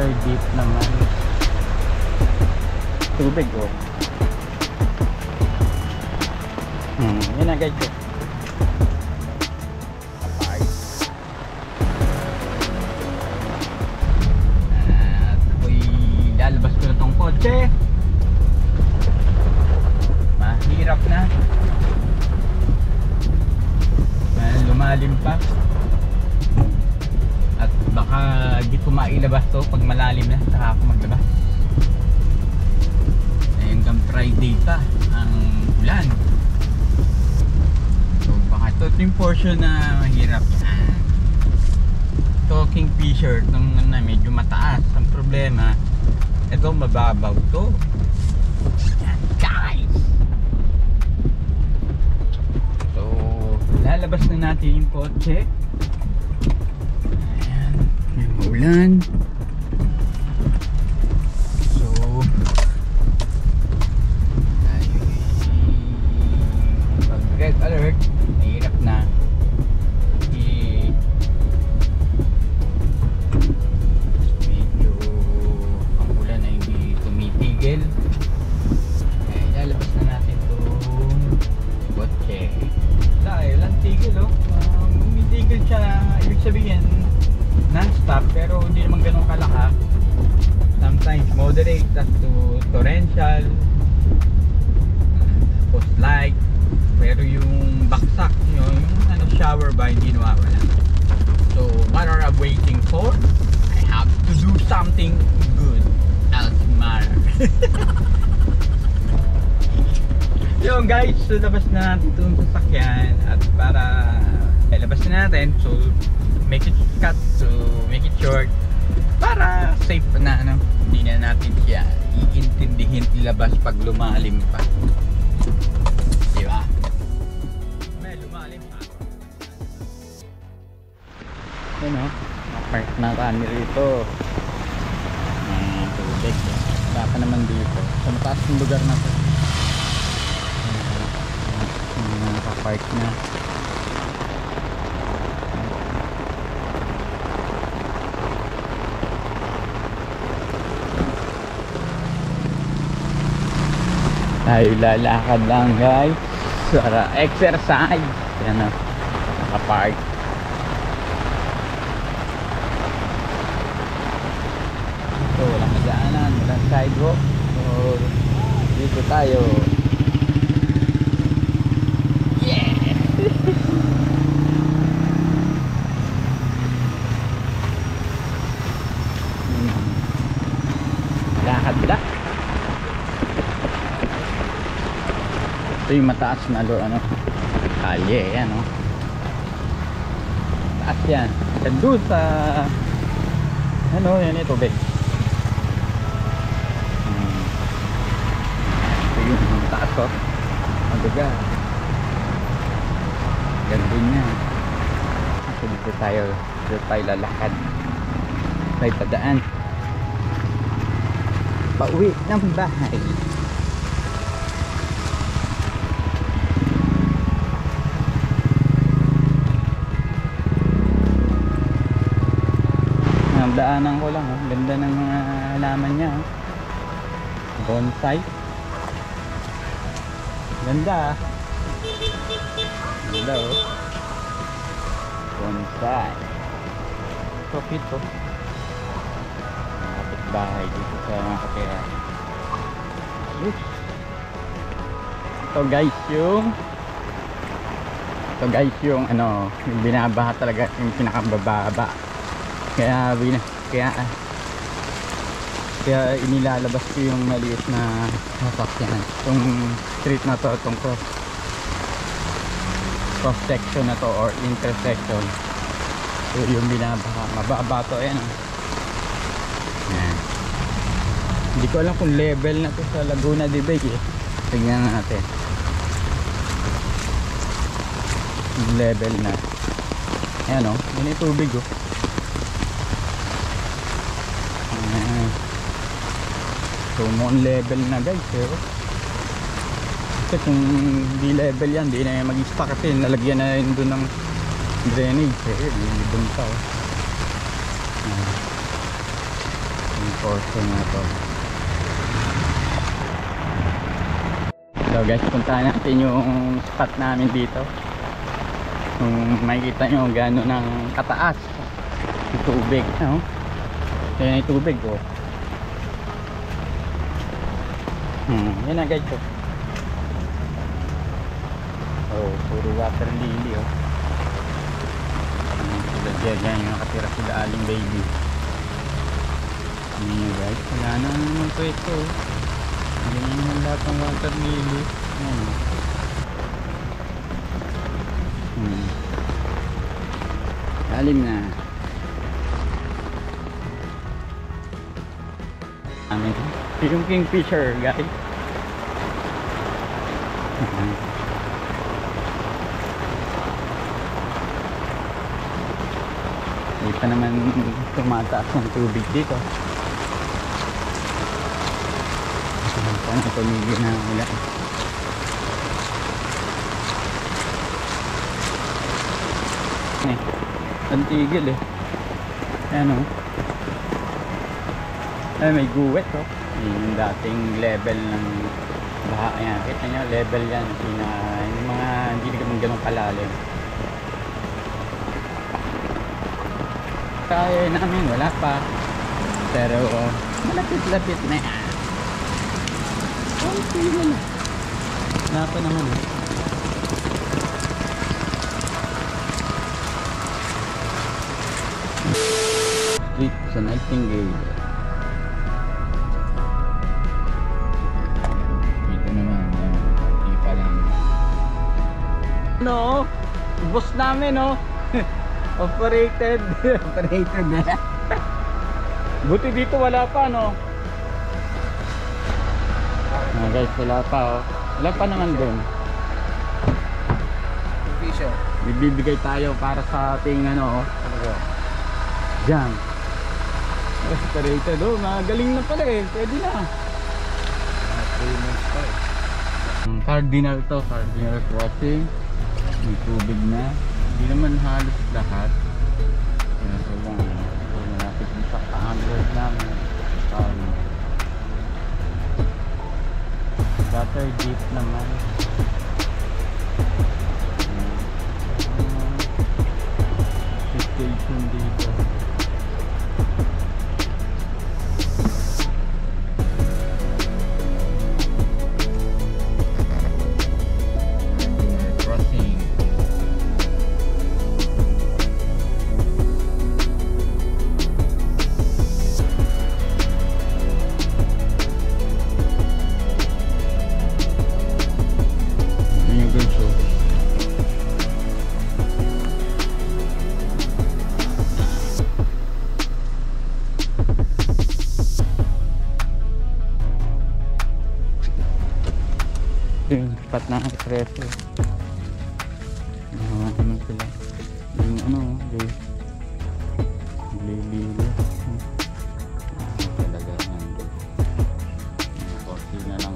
water deep naman. Tubig oh. Yun na guys. At ako'y lalabas ko na tong kotse. Mahirap na. Lumalim pa. At baka di ko mailabas to pag malalim na, saka ako maglabas. Hanggang Friday pa ang ulan. So baka ito yung portion na mahirap yan. Talking fisher nung medyo mataas. Ang problema, ito mababaw to. Yan guys. So lalabas na natin yung kotse. Ayan, may maulan. So pag red alert, mahirap na. Medyo ang ulan na hindi tumitigil. Kaya lalabas na natin itong kotse. Dahil ang tigil oh. Umitigil siya, ibig sabihin non-stop, pero hindi naman ganun kalaka. Sometimes moderate up to torrential, post light, pero yung baksak yung ano, shower ba, hindi nawawala. So what are I waiting for? I have to do something good. Else matter. Yung guys, so labas na natin itong sasakyan. At para labas na natin, so make it cut, so make it short, para safe na ano, hindi na natin siya iintindihin ilabas pag lumalim pa, diba? May lumalim pa. Yun o, napark na kami rito. Tubig, wala pa naman dito sa mataas yung lugar na to. Nakapark na. Tayo lalakad lang guys para exercise. Yan na, nakapark. So walang daanan, walang sidewalk. So dito tayo. Lakad lang. Ito yung mataas na ano, kalye, yan o. Taas yan. Yan doon sa ano, yan ito tubig. Ito yung taas o. Maduga. Ganda niya. So dito tayo lalakad. Tayo padaan pauwi ng bahay. Ang daanan ko lang oh. Ganda ng mga halaman niya oh. Bonsai. Ganda ah. Ganda oh. Bonsai. Profit oh. Bahay dito sa mga kapera. Ito guys yung ano, yung binabaha talaga, yung pinakabababa. Kaya inilalabas ko yung maliit na sasakyan. Itong street na to, itong cross section na to or intersection. So yung binabaha, mababa to yan oh. Yan. Hindi ko alam kung level na to sa Laguna de Bay eh. Tingnan natin yung level na. Ayan o, yun yung tubig o. So mon level na guys eh. Kasi kung di level yan, di na mag-stock kasi nalagyan na yun doon ng drainage eh. Doon pa o. Yung Porsche na to. So guys, puntahan natin yung spot namin dito. Kung makikita nyo gano'n ng kataas yung tubig, no? So yun yung tubig, oh. Yan na guys, oh. Oh, puro water lily, oh. Sila dyan, yan yung nakatira sila aling baby. Yan guys, wala na naman po ito. Yan yung lahat ng water lily. Yan, oh. Alim na. Amin. Yung kingfisher, guys. Hindi pa naman tumataas ng tubig dito. Sana tumigil na wala. Ang tigil eh. Ayan o. Ay, may guwet o. Yung dating level ng baha. Ayan, kita nyo, level yan. Yung mga hindi naman ganun kalalim. Kaya namin, wala pa. Pero, malapit-lapit na yan. Okay na lang. Wala pa naman eh. Street sa Nightingale. Dito naman, hindi pa lang. No, boss namin, no. Operated. Operated na. Buti dito wala pa, no. Guys, wala pa, oh. Wala pa naman doon. Bibigay tayo para sa ating ano, oh. Diyan. Operated, oh. Magaling na pala eh. Pwede na. 3 months pa eh. Cardinal to. Cardinal crossing. May tubig na. Hindi naman halos lahat. Ito lang. So, malapit din sa ka-handlers namin. Gutter deep naman. Station dito. Crossing. Yung spot na expresso. Naman sila. Yung ano, lili. Talaga nandun. Coffee na lang.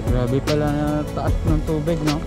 Grabe pala na taas ng tubig, no?